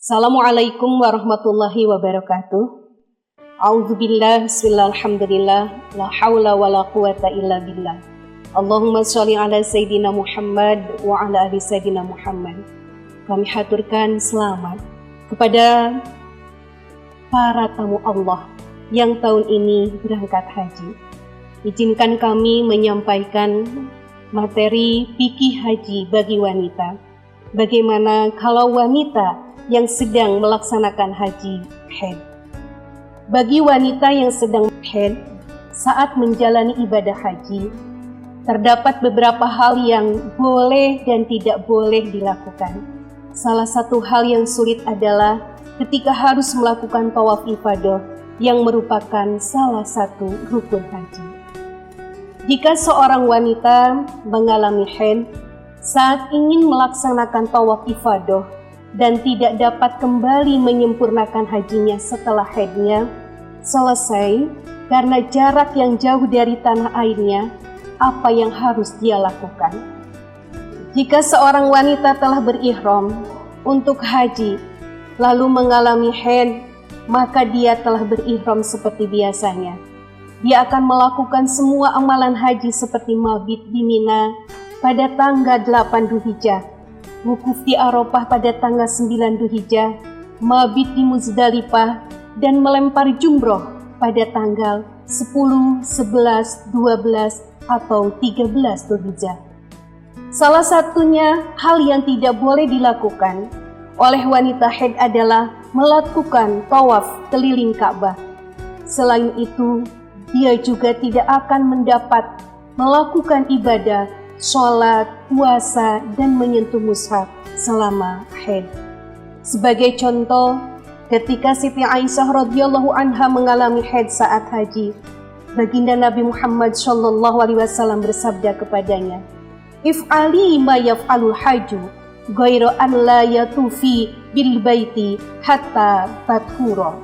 Assalamualaikum warahmatullahi wabarakatuh. A'udzubillah, bismillah, alhamdulillah, la hawla wa la quwata illa billah. Allahumma sholli ala Sayyidina Muhammad wa ala ali Sayyidina Muhammad. Kami haturkan selamat kepada para tamu Allah yang tahun ini berangkat haji. Izinkan kami menyampaikan materi fikih haji bagi wanita. Bagaimana kalau wanita yang sedang melaksanakan haji haid. Bagi wanita yang sedang haid saat menjalani ibadah haji, terdapat beberapa hal yang boleh dan tidak boleh dilakukan. Salah satu hal yang sulit adalah ketika harus melakukan tawaf ifadah yang merupakan salah satu rukun haji. Jika seorang wanita mengalami haid saat ingin melaksanakan tawaf ifadah dan tidak dapat kembali menyempurnakan hajinya setelah haidnya selesai karena jarak yang jauh dari tanah airnya, apa yang harus dia lakukan? Jika seorang wanita telah berihram untuk haji lalu mengalami haid, maka dia telah berihram seperti biasanya. Dia akan melakukan semua amalan haji seperti mabit di Mina pada tanggal 8 Dzulhijjah, wukuf di Arafah pada tanggal 9 Dzulhijjah, mabit di Muzdalifah, dan melempar jumroh pada tanggal 10, 11, 12, atau 13 Dzulhijjah. Salah satunya hal yang tidak boleh dilakukan oleh wanita haid adalah melakukan tawaf keliling Ka'bah. Selain itu, dia juga tidak akan mendapat melakukan ibadah sholat, puasa, dan menyentuh mushaf selama haid. Sebagai contoh, ketika Siti Aisyah radhiyallahu anha mengalami haid saat haji, baginda Nabi Muhammad SAW bersabda kepadanya, "If'ali ma yaf'alul haju, ghairu an la yatufi bil baiti hatta tathura."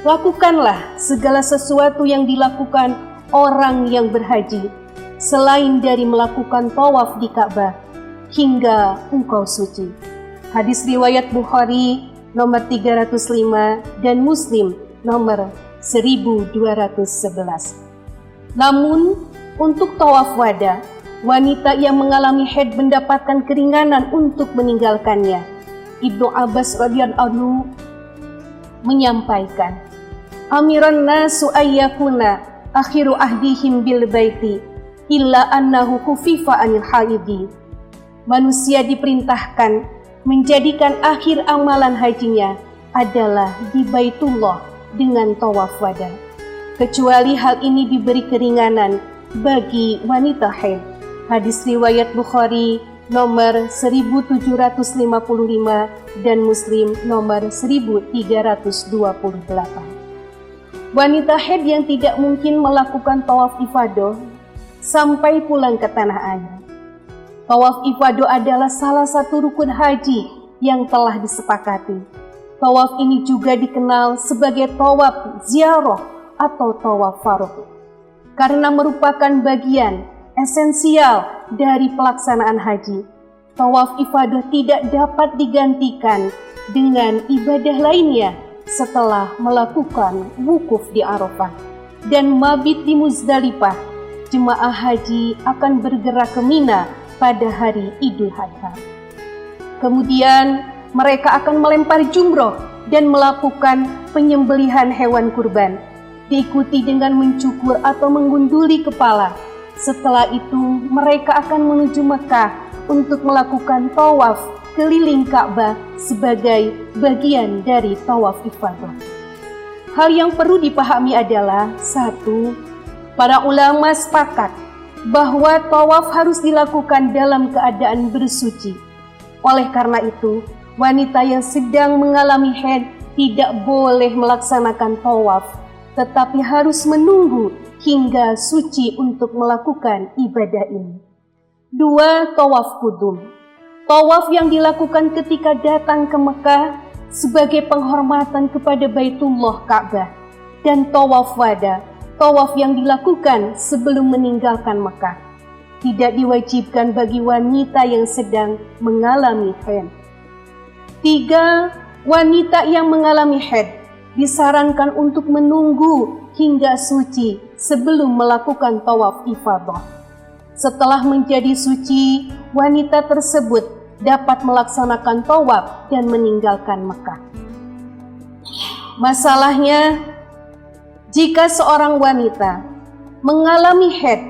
Lakukanlah segala sesuatu yang dilakukan orang yang berhaji, selain dari melakukan tawaf di Ka'bah, hingga engkau suci. Hadis riwayat Bukhari nomor 305 dan Muslim nomor 1211. Namun, untuk tawaf wada, wanita yang mengalami haid mendapatkan keringanan untuk meninggalkannya. Ibnu Abbas radhiyallahu anhu menyampaikan, "Amiran nasu ayyakuna akhiru ahdihim bil baiti illa annahu khufifa anil haidi." Manusia diperintahkan menjadikan akhir amalan hajinya adalah di Baitullah dengan tawaf wada. Kecuali hal ini diberi keringanan bagi wanita haid. Hadis riwayat Bukhari nomor 1755 dan Muslim nomor 1328. Wanita haid yang tidak mungkin melakukan tawaf ifadah sampai pulang ke tanah air. Tawaf ifadah adalah salah satu rukun haji yang telah disepakati. Tawaf ini juga dikenal sebagai tawaf ziarah atau tawaf fardu, karena merupakan bagian esensial dari pelaksanaan haji. Tawaf ifadah tidak dapat digantikan dengan ibadah lainnya setelah melakukan wukuf di Arafah dan mabit di Muzdalifah. Jemaah haji akan bergerak ke Mina pada hari Idul Adha. Kemudian mereka akan melempar jumroh dan melakukan penyembelihan hewan kurban, diikuti dengan mencukur atau menggunduli kepala. Setelah itu mereka akan menuju Mekah untuk melakukan tawaf keliling Ka'bah sebagai bagian dari tawaf ifadah. Hal yang perlu dipahami adalah, satu, para ulama sepakat bahwa tawaf harus dilakukan dalam keadaan bersuci. Oleh karena itu, wanita yang sedang mengalami haid tidak boleh melaksanakan tawaf, tetapi harus menunggu hingga suci untuk melakukan ibadah ini. Dua, tawaf kudum. Tawaf yang dilakukan ketika datang ke Mekah sebagai penghormatan kepada Baitullah Ka'bah, dan tawaf wada, tawaf yang dilakukan sebelum meninggalkan Mekah. Tidak diwajibkan bagi wanita yang sedang mengalami haid. 3. wanita yang mengalami haid disarankan untuk menunggu hingga suci sebelum melakukan tawaf ifadah. Setelah menjadi suci, wanita tersebut dapat melaksanakan tawaf dan meninggalkan Mekah. Masalahnya, jika seorang wanita mengalami haid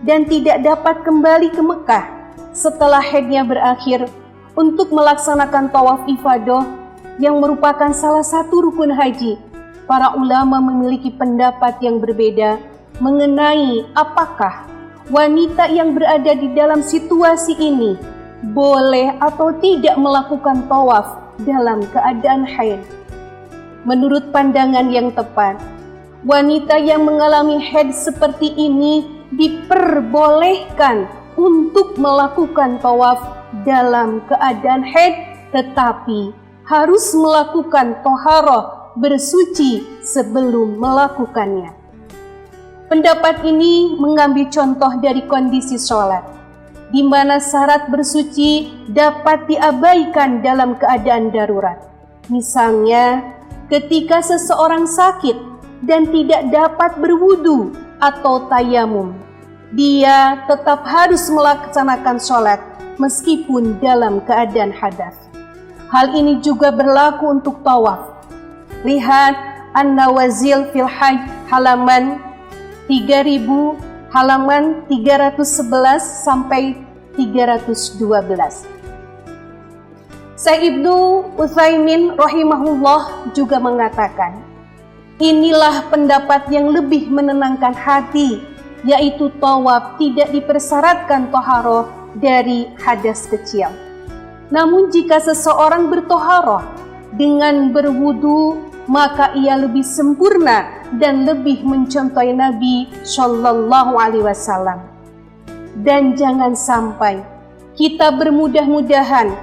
dan tidak dapat kembali ke Mekah setelah haidnya berakhir untuk melaksanakan tawaf ifadah yang merupakan salah satu rukun haji, para ulama memiliki pendapat yang berbeda mengenai apakah wanita yang berada di dalam situasi ini boleh atau tidak melakukan tawaf dalam keadaan haid. Menurut pandangan yang tepat, wanita yang mengalami haid seperti ini diperbolehkan untuk melakukan tawaf dalam keadaan haid, tetapi harus melakukan toharoh bersuci sebelum melakukannya. Pendapat ini mengambil contoh dari kondisi sholat, di mana syarat bersuci dapat diabaikan dalam keadaan darurat. Misalnya, ketika seseorang sakit dan tidak dapat berwudu atau tayamum, dia tetap harus melaksanakan sholat meskipun dalam keadaan hadas. Hal ini juga berlaku untuk tawaf. Lihat An-Nawazil fil Hajj halaman 3000, halaman 311 sampai 312. Syekh Ibnu Utsaimin rahimahullah juga mengatakan, inilah pendapat yang lebih menenangkan hati, yaitu tawaf tidak dipersyaratkan toharoh dari hadas kecil. Namun jika seseorang bertoharoh dengan berwudu, maka ia lebih sempurna dan lebih mencontohi Nabi Shallallahu Alaihi Wasallam. Dan jangan sampai kita bermudah-mudahan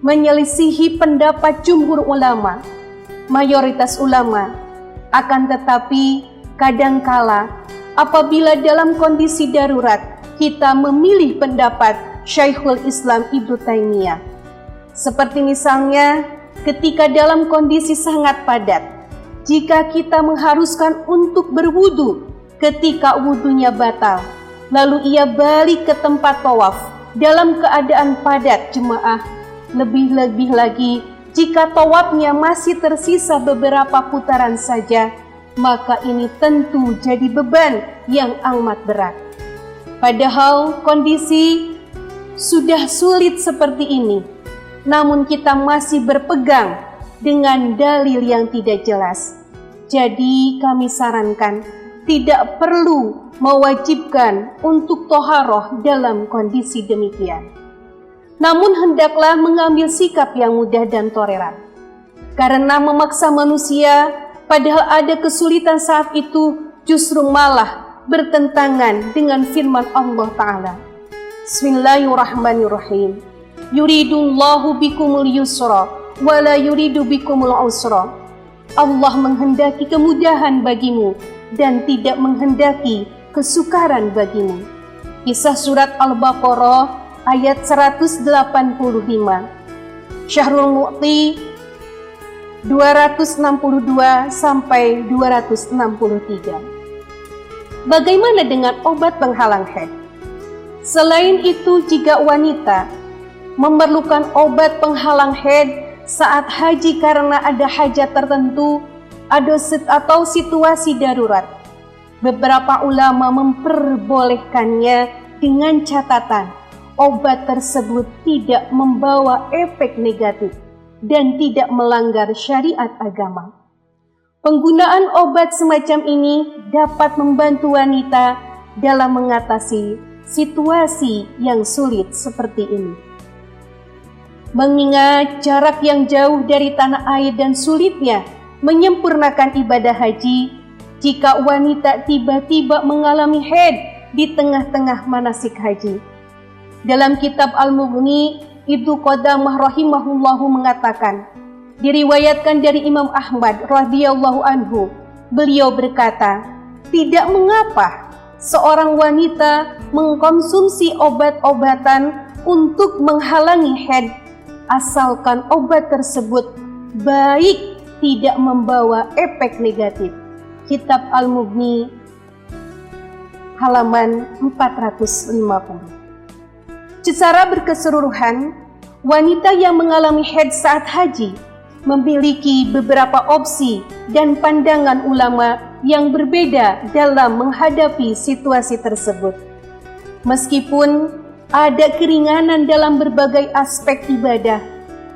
menyelisihi pendapat jumhur ulama, mayoritas ulama. Akan tetapi kadangkala apabila dalam kondisi darurat kita memilih pendapat Syekhul Islam Ibnu Taimiyah, seperti misalnya ketika dalam kondisi sangat padat, jika kita mengharuskan untuk berwudu ketika wudunya batal, lalu ia balik ke tempat tawaf dalam keadaan padat jemaah, lebih-lebih lagi jika tawafnya masih tersisa beberapa putaran saja, maka ini tentu jadi beban yang amat berat. Padahal kondisi sudah sulit seperti ini, namun kita masih berpegang dengan dalil yang tidak jelas. Jadi kami sarankan tidak perlu mewajibkan untuk toharoh dalam kondisi demikian. Namun hendaklah mengambil sikap yang mudah dan toleran. Karena memaksa manusia padahal ada kesulitan saat itu justru malah bertentangan dengan firman Allah Ta'ala. Bismillahirrahmanirrahim. Yuridullahu bikumul yusra wa la yuridu bikumul usra. Allah menghendaki kemudahan bagimu dan tidak menghendaki kesukaran bagimu. Kisah surat Al-Baqarah ayat 185. Syahrul Mu'ti 262 sampai 263. Bagaimana dengan obat penghalang haid? Selain itu, jika wanita memerlukan obat penghalang haid saat haji karena ada hajat tertentu atau situasi darurat, beberapa ulama memperbolehkannya dengan catatan obat tersebut tidak membawa efek negatif dan tidak melanggar syariat agama. Penggunaan obat semacam ini dapat membantu wanita dalam mengatasi situasi yang sulit seperti ini. Mengingat jarak yang jauh dari tanah air dan sulitnya menyempurnakan ibadah haji, jika wanita tiba-tiba mengalami haid di tengah-tengah manasik haji. Dalam kitab Al-Mughni, Ibnu Qudamah rahimahullahu mengatakan, diriwayatkan dari Imam Ahmad radhiyallahu anhu, beliau berkata, tidak mengapa seorang wanita mengkonsumsi obat-obatan untuk menghalangi haid, asalkan obat tersebut baik tidak membawa efek negatif. Kitab Al-Mughni halaman 450. Secara berkeseluruhan, wanita yang mengalami haid saat haji memiliki beberapa opsi dan pandangan ulama yang berbeda dalam menghadapi situasi tersebut. Meskipun ada keringanan dalam berbagai aspek ibadah,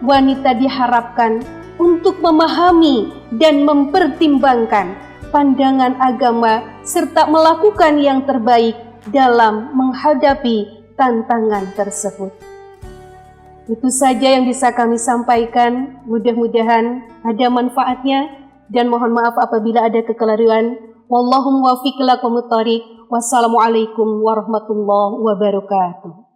wanita diharapkan untuk memahami dan mempertimbangkan pandangan agama serta melakukan yang terbaik dalam menghadapi tantangan tersebut. Itu saja yang bisa kami sampaikan. Mudah-mudahan ada manfaatnya dan mohon maaf apabila ada kekeliruan. Wallahu muwaffiq ila aqwamit thoriq. Wassalamualaikum warahmatullahi wabarakatuh.